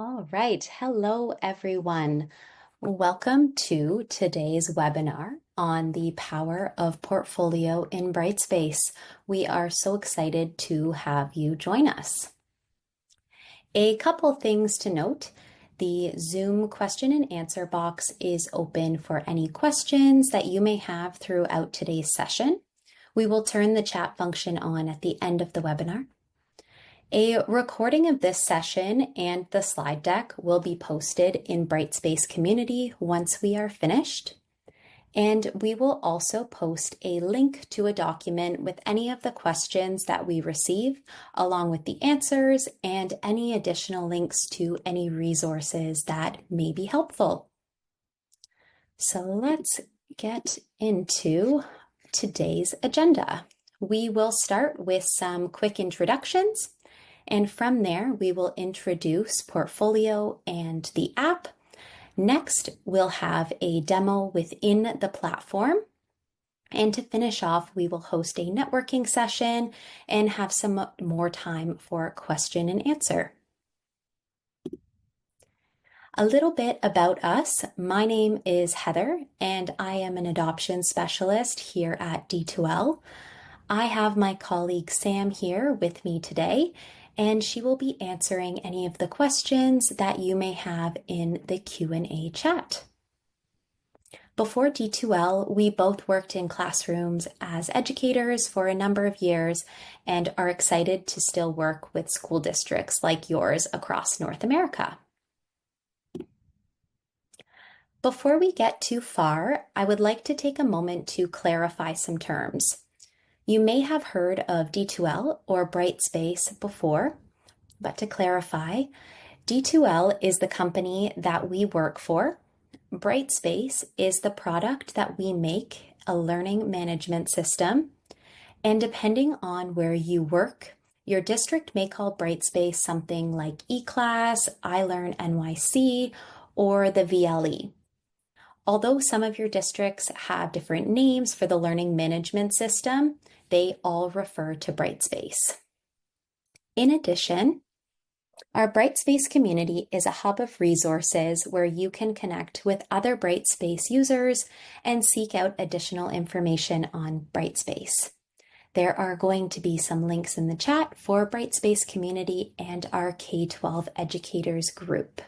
All right. Hello, everyone. Welcome to today's webinar on the power of portfolio in Brightspace. We are so excited to have you join us. A couple things to note. The Zoom question and answer box is open for any questions that you may have throughout today's session. We will turn the chat function on at the end of the webinar. A recording of this session and the slide deck will be posted in Brightspace community once we are finished. And we will also post a link to a document with any of the questions that we receive, along with the answers and any additional links to any resources that may be helpful. So let's get into today's agenda. We will start with some quick introductions. And from there, we will introduce Portfolio and the app. Next, we'll have a demo within the platform. And to finish off, we will host a networking session and have some more time for question and answer. A little bit about us. My name is Heather, and I am an adoption specialist here at D2L. I have my colleague Sam here with me today, and she will be answering any of the questions that you may have in the Q&A chat. Before D2L, we both worked in classrooms as educators for a number of years and are excited to still work with school districts like yours across North America. Before we get too far, I would like to take a moment to clarify some terms. You may have heard of D2L or Brightspace before, but to clarify, D2L is the company that we work for. Brightspace is the product that we make, a learning management system. And depending on where you work, your district may call Brightspace something like eClass, iLearn NYC, or the VLE. Although some of your districts have different names for the learning management system, they all refer to Brightspace. In addition, our Brightspace community is a hub of resources where you can connect with other Brightspace users and seek out additional information on Brightspace. There are going to be some links in the chat for Brightspace community and our K-12 educators group.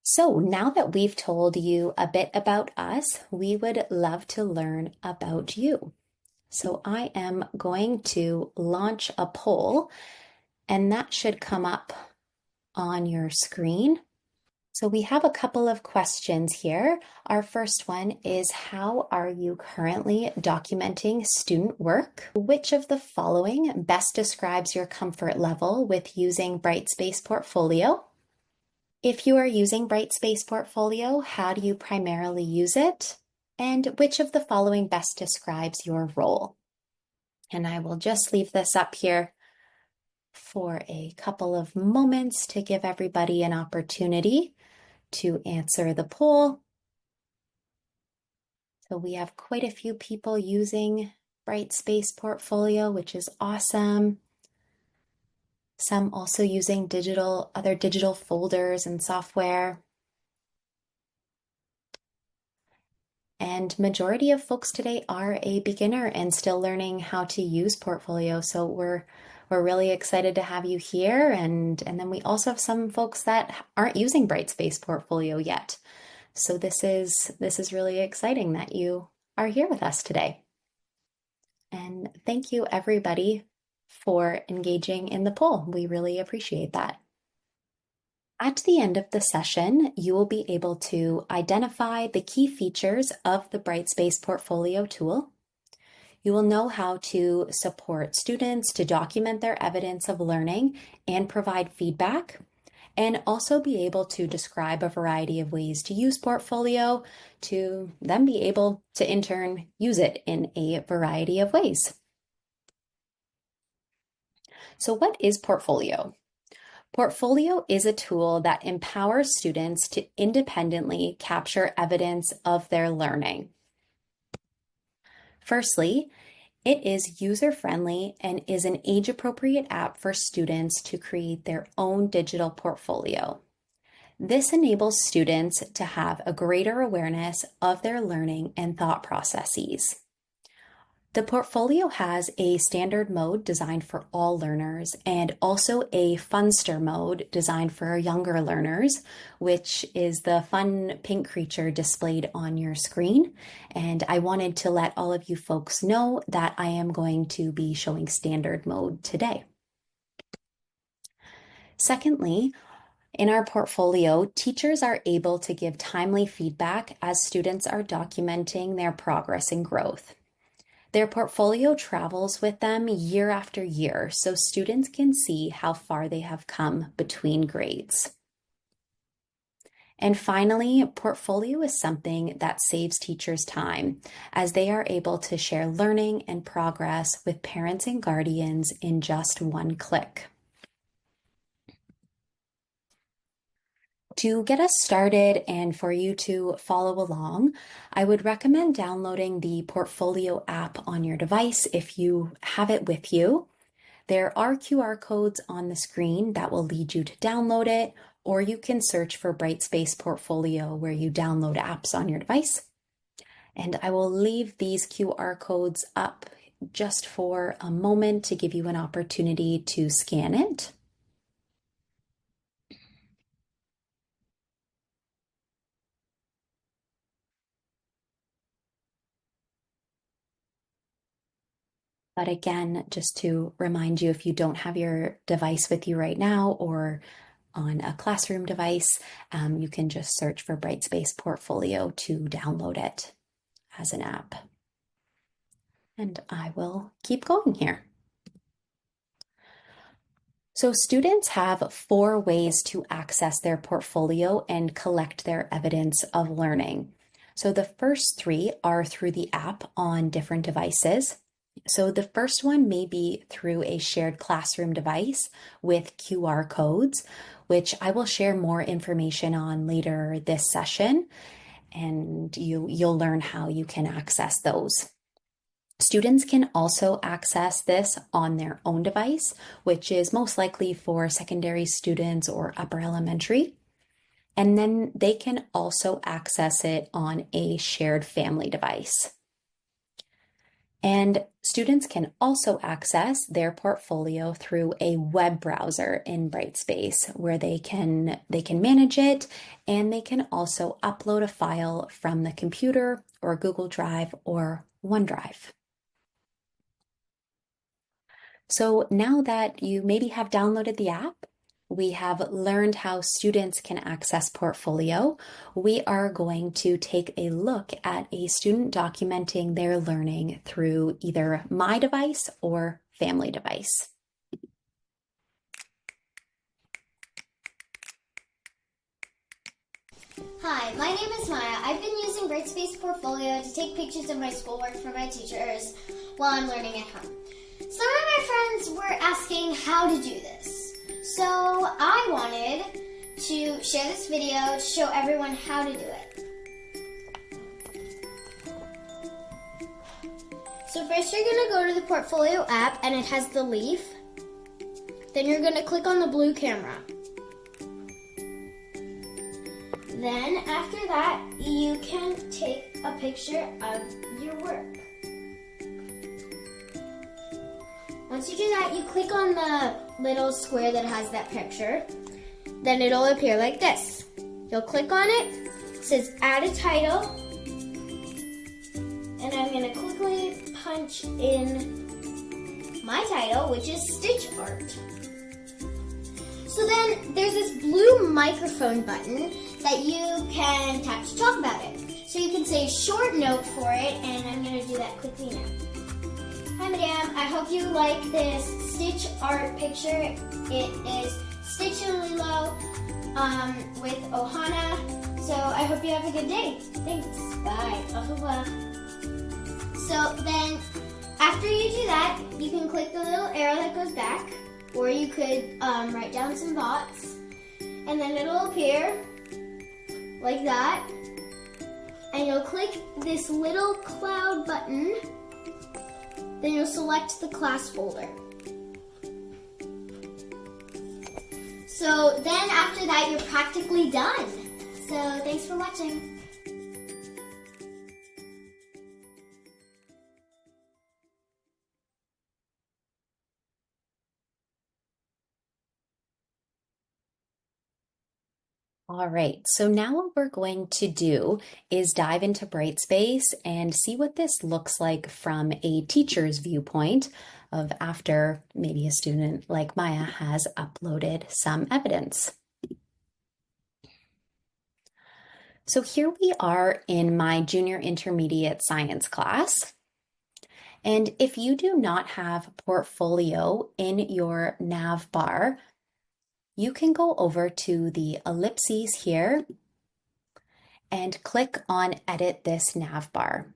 So now that we've told you a bit about us, we would love to learn about you. So I am going to launch a poll, and that should come up on your screen. So we have a couple of questions here. Our first one is, how are you currently documenting student work? Which of the following best describes your comfort level with using Brightspace Portfolio? If you are using Brightspace Portfolio, how do you primarily use it? And which of the following best describes your role? And I will just leave this up here for a couple of moments to give everybody an opportunity to answer the poll. So we have quite a few people using Brightspace Portfolio, which is awesome. Some also using other digital folders and software. And majority of folks today are a beginner and still learning how to use Portfolio. So we're really excited to have you here. And then we also have some folks that aren't using Brightspace Portfolio yet. So this is really exciting that you are here with us today. And thank you everybody for engaging in the poll. We really appreciate that. At the end of the session, you will be able to identify the key features of the Brightspace Portfolio tool. You will know how to support students to document their evidence of learning and provide feedback, and also be able to describe a variety of ways to use Portfolio to then be able to in turn use it in a variety of ways. So what is Portfolio? Portfolio is a tool that empowers students to independently capture evidence of their learning. Firstly, It is user-friendly and is an age-appropriate app for students to create their own digital portfolio. This enables students to have a greater awareness of their learning and thought processes. The portfolio has a standard mode designed for all learners and also a Funster mode designed for younger learners, which is the fun pink creature displayed on your screen. And I wanted to let all of you folks know that I am going to be showing standard mode today. Secondly, in our portfolio, teachers are able to give timely feedback as students are documenting their progress and growth. Their portfolio travels with them year after year, so students can see how far they have come between grades. And finally, portfolio is something that saves teachers time, as they are able to share learning and progress with parents and guardians in just one click. To get us started and for you to follow along, I would recommend downloading the Portfolio app on your device if you have it with you. There are QR codes on the screen that will lead you to download it, or you can search for Brightspace Portfolio where you download apps on your device. And I will leave these QR codes up just for a moment to give you an opportunity to scan it. But again, just to remind you, if you don't have your device with you right now or on a classroom device, you can just search for Brightspace Portfolio to download it as an app. And I will keep going here. So students have 4 ways to access their portfolio and collect their evidence of learning. So the first 3 are through the app on different devices. So the first one may be through a shared classroom device with QR codes, which I will share more information on later this session, and you'll learn how you can access those. Students can also access this on their own device, which is most likely for secondary students or upper elementary. And then they can also access it on a shared family device. And students can also access their portfolio through a web browser in Brightspace where they can manage it, and they can also upload a file from the computer or Google Drive or OneDrive. So now that you maybe have downloaded the app, we have learned how students can access portfolio. We are going to take a look at a student documenting their learning through either my device or family device. Hi, my name is Maya. I've been using Brightspace Portfolio to take pictures of my schoolwork for my teachers while I'm learning at home. Some of my friends were asking how to do this. So I wanted to share this video to show everyone how to do it. So first you're going to go to the Portfolio app and it has the leaf. Then you're going to click on the blue camera. Then after that, you can take a picture of your work. Once you do that, you click on the little square that has that picture. Then it'll appear like this. You'll click on it. It says add a title. And I'm going to quickly punch in my title, which is Stitch Art. So then there's this blue microphone button that you can tap to talk about it. So you can say a short note for it, and I'm going to do that quickly now. Hi, Madame. I hope you like this Stitch Art picture. It is Stitch and Lilo with Ohana. So I hope you have a good day. Thanks. Bye. Au revoir. So then, after you do that, you can click the little arrow that goes back, or you could write down some thoughts, and then it'll appear like that. And you'll click this little cloud button, Then you'll select the class folder. So then after that, you're practically done. So thanks for watching. All right, so now what we're going to do is dive into Brightspace and see what this looks like from a teacher's viewpoint of after maybe a student like Maya has uploaded some evidence. So here we are in my junior intermediate science class. And if you do not have portfolio in your nav bar, you can go over to the ellipses here and click on Edit this nav bar.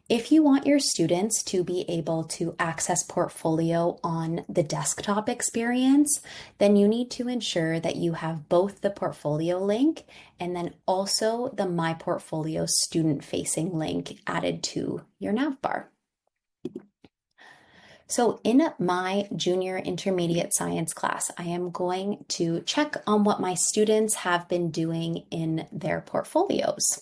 If you want your students to be able to access portfolio on the desktop experience, then you need to ensure that you have both the portfolio link and then also the My Portfolio student-facing link added to your nav bar. So in my junior intermediate science class, I am going to check on what my students have been doing in their portfolios.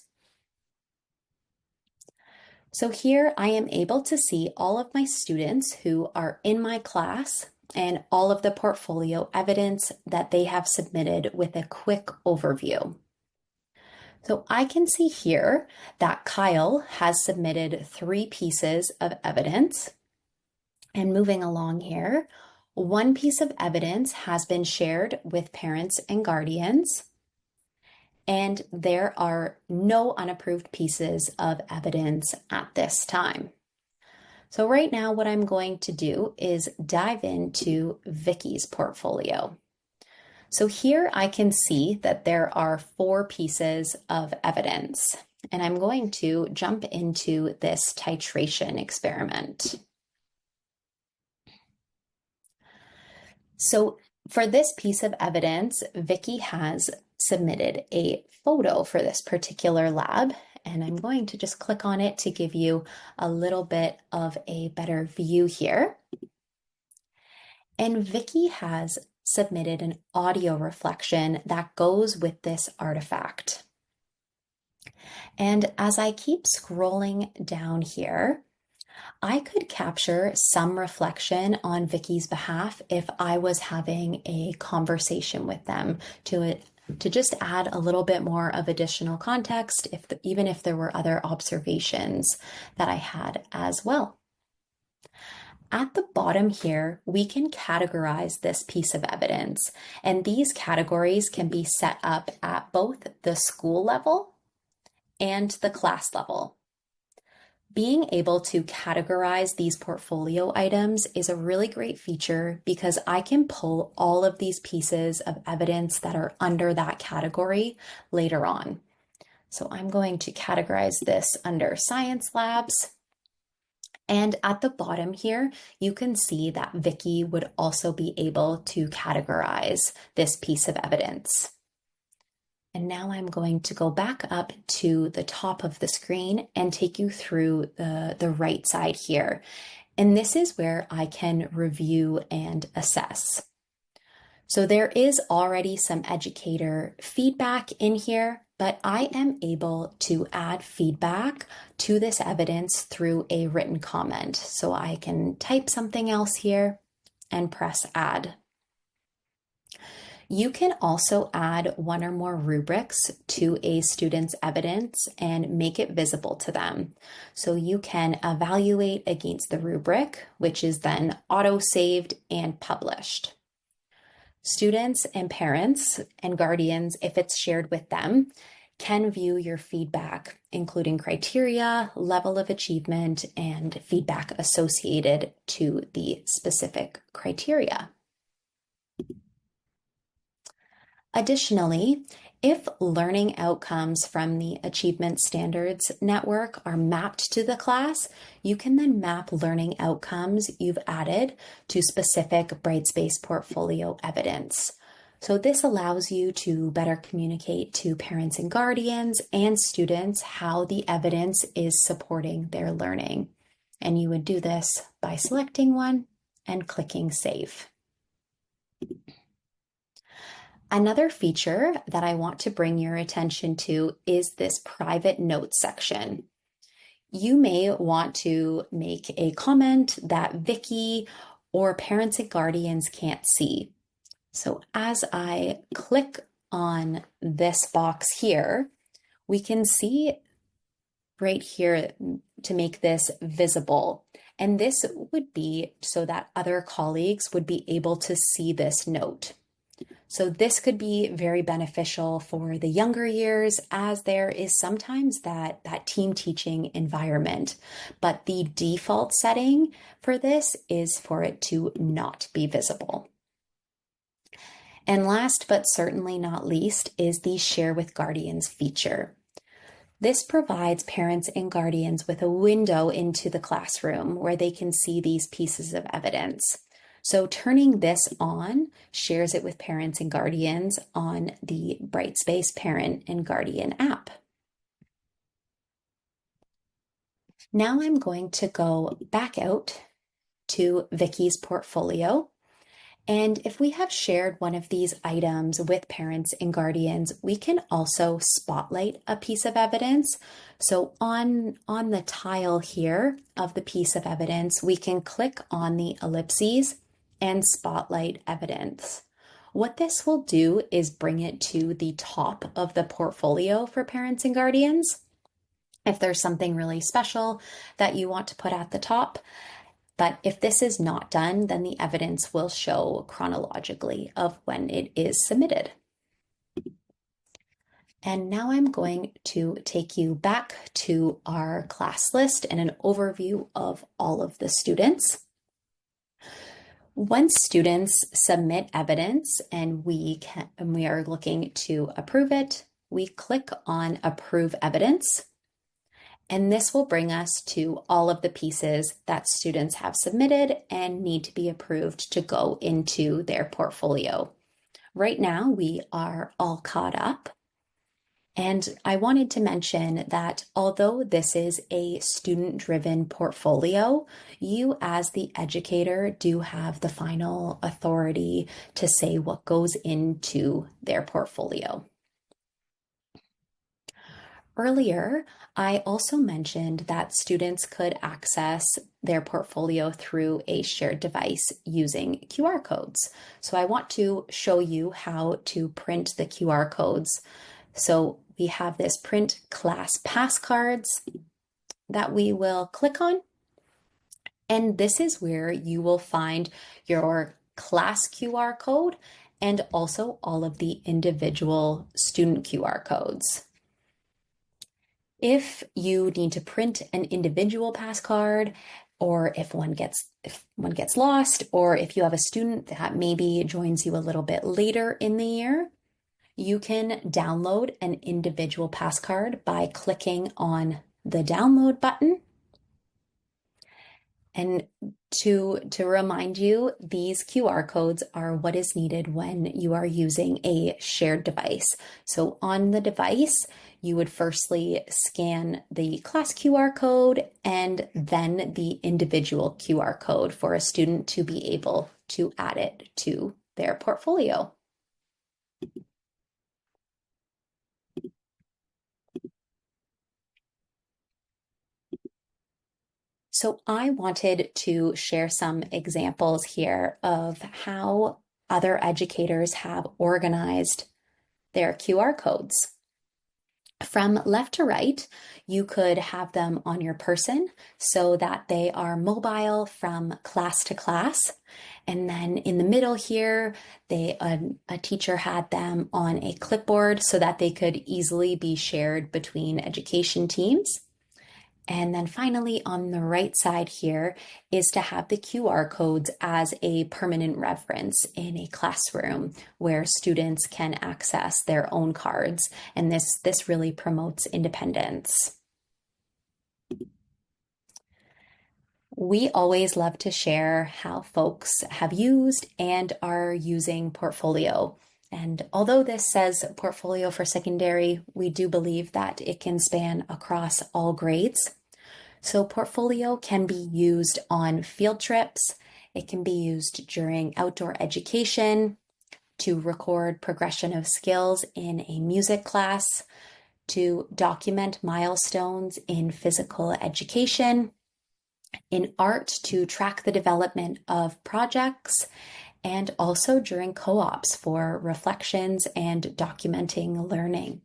So here I am able to see all of my students who are in my class and all of the portfolio evidence that they have submitted with a quick overview. So I can see here that Kyle has submitted 3 pieces of evidence. And moving along here, 1 piece of evidence has been shared with parents and guardians, and there are no unapproved pieces of evidence at this time. So right now what I'm going to do is dive into Vicky's portfolio. So here I can see that there are 4 pieces of evidence, and I'm going to jump into this titration experiment. So for this piece of evidence, Vicky has submitted a photo for this particular lab, and I'm going to just click on it to give you a little bit of a better view here. And Vicky has submitted an audio reflection that goes with this artifact. And as I keep scrolling down here, I could capture some reflection on Vicky's behalf if I was having a conversation with them to just add a little bit more of additional context, even if there were other observations that I had as well. At the bottom here, we can categorize this piece of evidence, and these categories can be set up at both the school level and the class level. Being able to categorize these portfolio items is a really great feature because I can pull all of these pieces of evidence that are under that category later on. So I'm going to categorize this under science labs. And at the bottom here, you can see that Vicky would also be able to categorize this piece of evidence. And now I'm going to go back up to the top of the screen and take you through the right side here. And this is where I can review and assess. So there is already some educator feedback in here, but I am able to add feedback to this evidence through a written comment. So I can type something else here and press add. You can also add 1 or more rubrics to a student's evidence and make it visible to them. So you can evaluate against the rubric, which is then auto-saved and published. Students and parents and guardians, if it's shared with them, can view your feedback, including criteria, level of achievement, and feedback associated to the specific criteria. Additionally, if learning outcomes from the Achievement Standards Network are mapped to the class, you can then map learning outcomes you've added to specific Brightspace portfolio evidence. So this allows you to better communicate to parents and guardians and students how the evidence is supporting their learning. And you would do this by selecting one and clicking Save. Another feature that I want to bring your attention to is this private notes section. You may want to make a comment that Vicky or parents and guardians can't see. So as I click on this box here, we can see right here to make this visible. And this would be so that other colleagues would be able to see this note. So this could be very beneficial for the younger years, as there is sometimes that team teaching environment. But the default setting for this is for it to not be visible. And last but certainly not least is the Share with Guardians feature. This provides parents and guardians with a window into the classroom where they can see these pieces of evidence. So turning this on shares it with parents and guardians on the Brightspace Parent and Guardian app. Now I'm going to go back out to Vicky's portfolio. And if we have shared one of these items with parents and guardians, we can also spotlight a piece of evidence. So on the tile here of the piece of evidence, we can click on the ellipses and spotlight evidence. What this will do is bring it to the top of the portfolio for parents and guardians. If there's something really special that you want to put at the top, but if this is not done, then the evidence will show chronologically of when it is submitted. And now I'm going to take you back to our class list and an overview of all of the students. Once students submit evidence and we are looking to approve it, we click on Approve Evidence. And this will bring us to all of the pieces that students have submitted and need to be approved to go into their portfolio. Right now, we are all caught up. And I wanted to mention that although this is a student-driven portfolio, you as the educator do have the final authority to say what goes into their portfolio. Earlier, I also mentioned that students could access their portfolio through a shared device using QR codes. So I want to show you how to print the QR codes. So we have this print class pass cards that we will click on. And this is where you will find your class QR code and also all of the individual student QR codes. If you need to print an individual pass card, or if one gets lost, or if you have a student that maybe joins you a little bit later in the year, you can download an individual pass card by clicking on the download button. And to remind you, these QR codes are what is needed when you are using a shared device. So on the device, you would firstly scan the class QR code and then the individual QR code for a student to be able to add it to their portfolio. So I wanted to share some examples here of how other educators have organized their QR codes. From left to right, you could have them on your person so that they are mobile from class to class. And then in the middle here, a teacher had them on a clipboard so that they could easily be shared between education teams. And then finally, on the right side here is to have the QR codes as a permanent reference in a classroom where students can access their own cards. And this really promotes independence. We always love to share how folks have used and are using Portfolio. And although this says Portfolio for secondary, we do believe that it can span across all grades. So portfolio can be used on field trips. It can be used during outdoor education, to record progression of skills in a music class, to document milestones in physical education, in art to track the development of projects, and also during co-ops for reflections and documenting learning.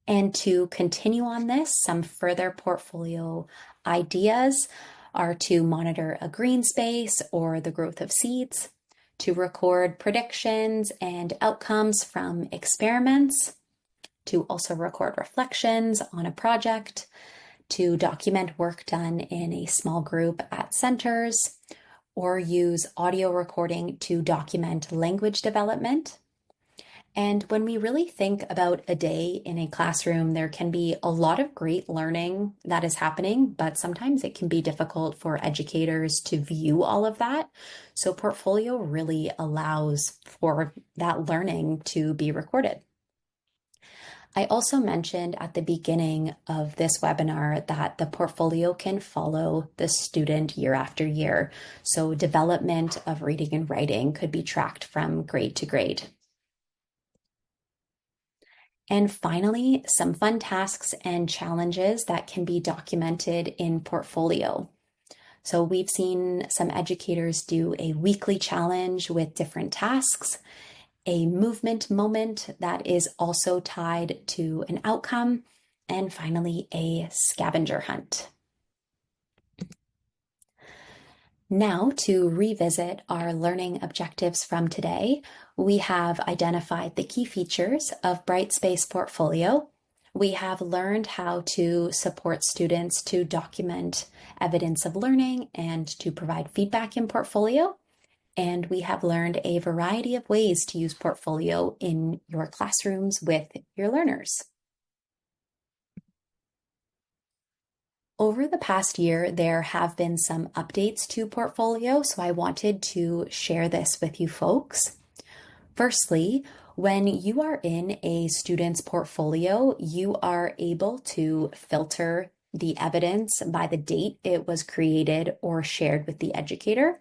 And to continue on this, some further portfolio ideas are to monitor a green space or the growth of seeds, to record predictions and outcomes from experiments, to also record reflections on a project, to document work done in a small group at centers, or use audio recording to document language development. And when we really think about a day in a classroom, there can be a lot of great learning that is happening, but sometimes it can be difficult for educators to view all of that. So portfolio really allows for that learning to be recorded. I also mentioned at the beginning of this webinar that the portfolio can follow the student year after year. So development of reading and writing could be tracked from grade to grade. And finally, some fun tasks and challenges that can be documented in portfolio. So we've seen some educators do a weekly challenge with different tasks, a movement moment that is also tied to an outcome, and finally, a scavenger hunt. Now, to revisit our learning objectives from today, we have identified the key features of Brightspace Portfolio. We have learned how to support students to document evidence of learning and to provide feedback in portfolio. And we have learned a variety of ways to use portfolio in your classrooms with your learners. Over the past year, there have been some updates to portfolio, so I wanted to share this with you folks. Firstly, when you are in a student's portfolio, you are able to filter the evidence by the date it was created or shared with the educator,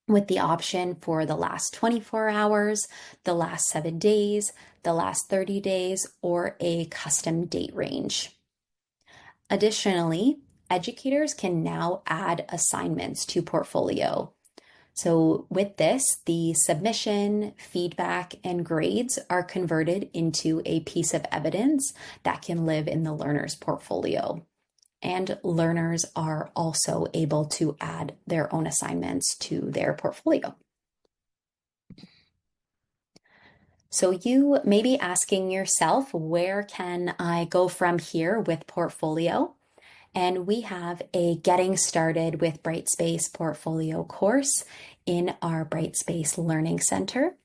with the option for the last 24 hours, the last 7 days, the last 30 days, or a custom date range. Additionally, educators can now add assignments to portfolio. So with this, the submission, feedback, and grades are converted into a piece of evidence that can live in the learner's portfolio. And learners are also able to add their own assignments to their portfolio. So you may be asking yourself, where can I go from here with portfolio? And we have a Getting Started with Brightspace Portfolio course in our Brightspace Learning Center.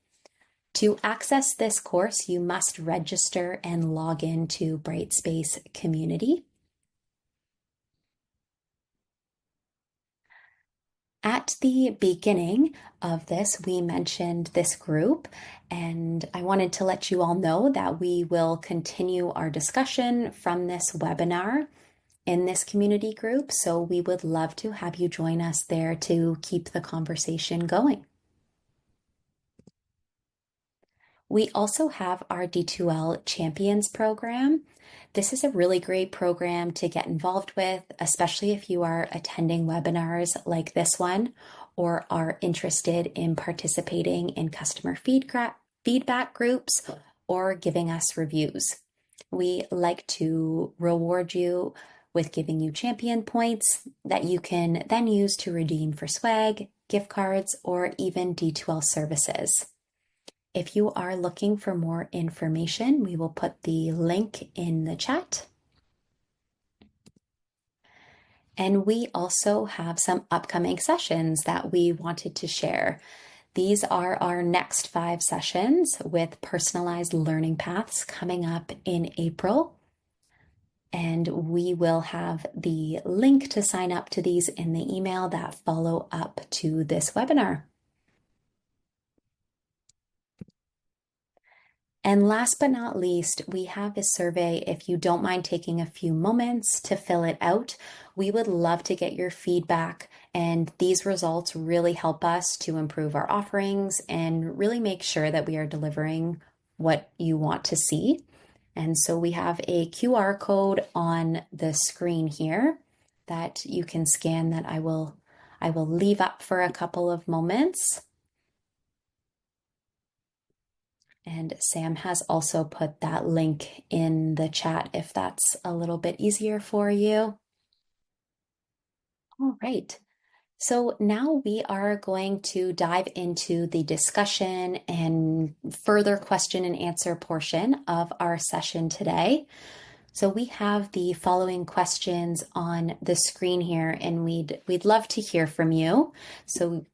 To access this course, you must register and log into Brightspace Community. At the beginning of this, we mentioned this group, and I wanted to let you all know that we will continue our discussion from this webinar in this community group. So we would love to have you join us there to keep the conversation going. We also have our D2L Champions program. This is a really great program to get involved with, especially if you are attending webinars like this one or are interested in participating in customer feedback groups or giving us reviews. We like to reward you with giving you champion points that you can then use to redeem for swag, gift cards, or even D2L services. If you are looking for more information, we will put the link in the chat. And we also have some upcoming sessions that we wanted to share. These are our next 5 sessions with personalized learning paths coming up in April. And we will have the link to sign up to these in the email that follow up to this webinar. And last but not least, we have a survey. If you don't mind taking a few moments to fill it out, we would love to get your feedback. And these results really help us to improve our offerings and really make sure that we are delivering what you want to see. And so we have a QR code on the screen here that you can scan that I will leave up for a couple of moments. And Sam has also put that link in the chat if that's a little bit easier for you. All right. So now we are going to dive into the discussion and further question and answer portion of our session today. So we have the following questions on the screen here, and we'd love to hear from you. So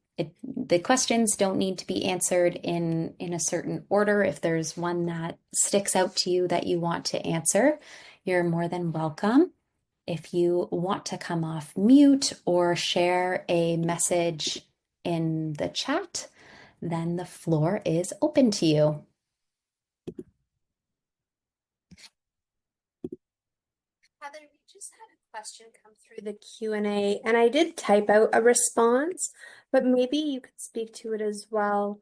the questions don't need to be answered in a certain order. If there's one that sticks out to you that you want to answer, you're more than welcome. If you want to come off mute or share a message in the chat, then the floor is open to you. Heather, we just had a question come through the Q&A, and I did type out a response, but maybe you could speak to it as well.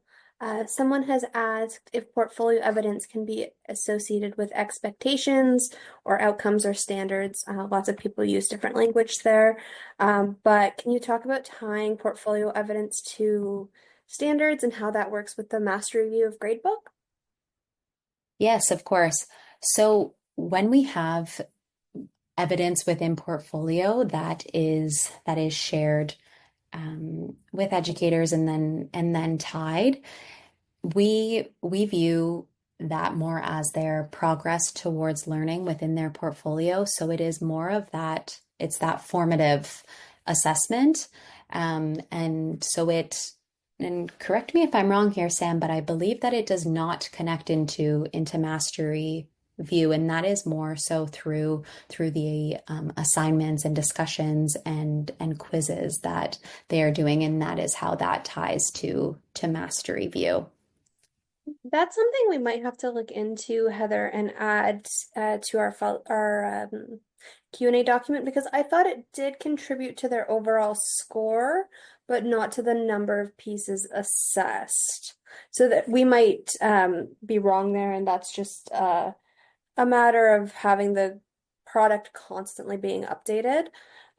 Someone has asked if portfolio evidence can be associated with expectations or outcomes or standards. Lots of people use different language there, but can you talk about tying portfolio evidence to standards and how that works with the master review of gradebook? Yes, of course. So when we have evidence within portfolio that is shared with educators and then tied, we view that more as their progress towards learning within their portfolio. So it is more of that, it's that formative assessment. And so and correct me if I'm wrong here, Sam, but I believe that it does not connect into mastery view, and that is more so through the assignments and discussions and quizzes that they are doing, and that is how that ties to mastery view. That's something we might have to look into, Heather, and add to our Q&A document, because I thought it did contribute to their overall score, but not to the number of pieces assessed. So that we might be wrong there, and that's just a matter of having the product constantly being updated.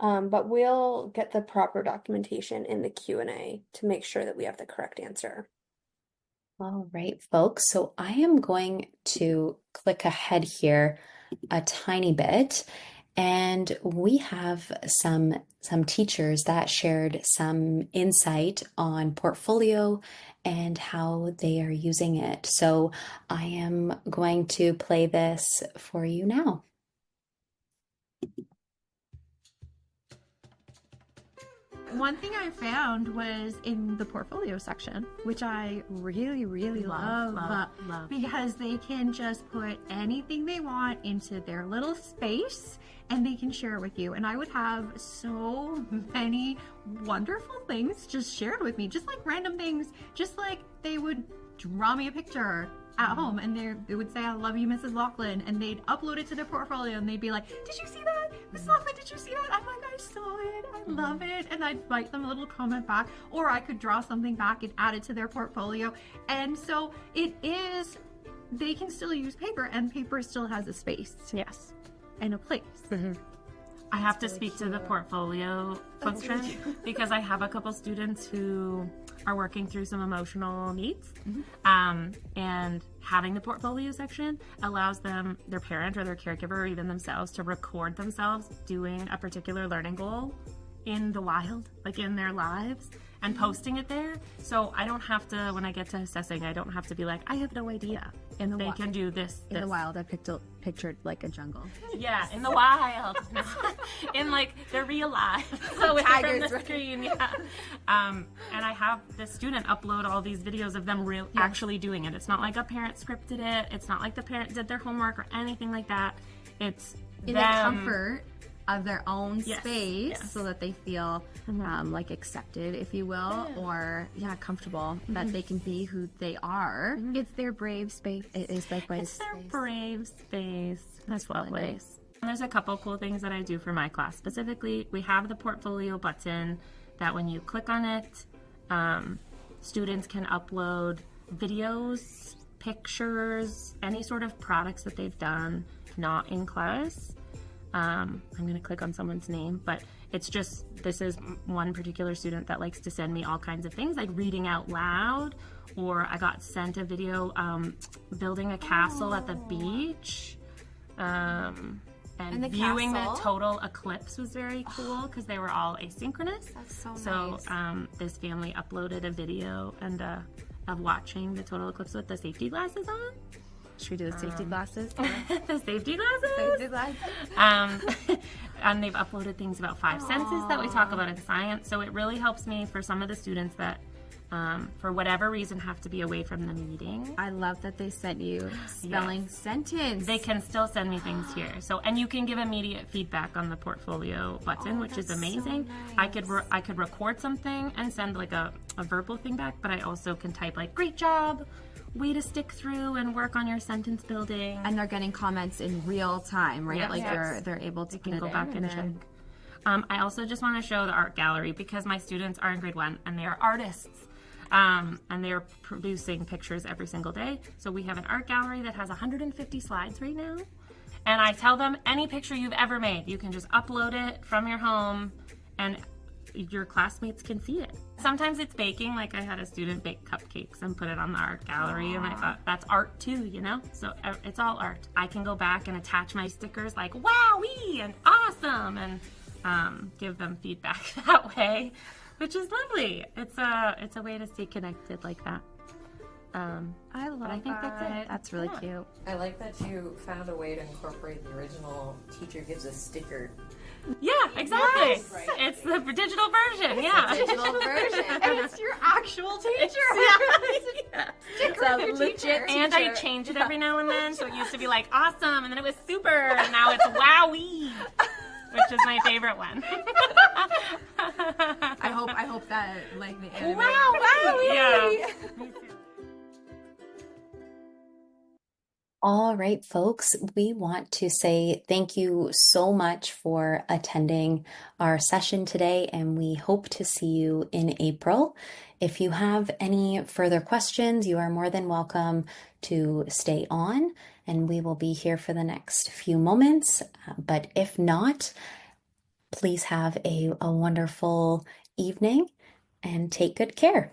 But we'll get the proper documentation in the Q&A to make sure that we have the correct answer. All right, folks. So I am going to click ahead here a tiny bit, and we have some teachers that shared some insight on portfolio and how they are using it. So I am going to play this for you now. One thing I found was in the portfolio section, which I really, really love, because they can just put anything they want into their little space and they can share it with you. And I would have so many wonderful things just shared with me, just like random things, just like they would draw me a picture at home and they would say, "I love you, Mrs. Laughlin," and they'd upload it to their portfolio and they'd be like, "Did you see that? Mrs. Laughlin, did you see that?" I'm like, "I saw it, I love it." And I'd write them a little comment back, or I could draw something back and add it to their portfolio. And so it is, they can still use paper, and paper still has a space. Yes. And a place. Mm-hmm. I have to speak to the portfolio function because I have a couple students who are working through some emotional needs. And having the portfolio section allows them, their parent or their caregiver, or even themselves, to record themselves doing a particular learning goal in the wild, like in their lives, and posting it there. So I don't have to, when I get to assessing, I don't have to be like, I have no idea. In the They can do this. In the wild, I pictured like a jungle. Yeah, in the wild. In like the real life. So with from the screen, yeah. And I have the student upload all these videos of them actually doing it. It's not like a parent scripted it. It's not like the parent did their homework or anything like that. It's in them the comfort of their own Yes, space yes. so that they feel like accepted, if you will, or comfortable that they can be who they are. It's their brave space. It is like It's their brave space. That's lovely. And there's a couple cool things that I do for my class. Specifically, we have the portfolio button that when you click on it, students can upload videos, pictures, any sort of products that they've done not in class. I'm going to click on someone's name, but it's just, this is one particular student that likes to send me all kinds of things, like reading out loud, or I got sent a video building a castle at the beach, and the viewing castle? the total eclipse was very cool because they were all asynchronous. That's so nice. This family uploaded a video and of watching the total eclipse with the safety glasses on. Should we do the safety glasses? The safety glasses. And they've uploaded things about five senses that we talk about in science. So it really helps me for some of the students that, for whatever reason, have to be away from the meeting. I love that they sent you spelling sentence. They can still send me things here. So, and you can give immediate feedback on the portfolio button, which is amazing. So nice. I could record something and send like a verbal thing back, but I also can type like, great job, way to stick through and work on your sentence building. And they're getting comments in real time, right? Yes. Like Yes. they're able to Can put go it back in and check. I also just want to show the art gallery because my students are in grade 1 and they are artists. And they're producing pictures every single day. So we have an art gallery that has 150 slides right now. And I tell them any picture you've ever made, you can just upload it from your home and your classmates can see it. Sometimes it's baking, like I had a student bake cupcakes and put it on the art gallery, and I thought that's art too, you know? So it's all art. I can go back and attach my stickers like wowee and awesome and give them feedback that way, which is lovely. It's a way to stay connected like that. I love I think that's it. That's really cute. I like that you found a way to incorporate the original teacher gives a sticker. Yeah, exactly. It's the digital version. Yeah. Digital version. And it's your actual teacher. It's a legit And I change it every now and then. So it used to be like awesome, and then it was super, and now it's wowee, which is my favorite one. I hope that like the anime. Yeah. All right, folks, we want to say thank you so much for attending our session today, and we hope to see you in April. If you have any further questions, you are more than welcome to stay on, and we will be here for the next few moments. But if not, please have a wonderful evening and take good care.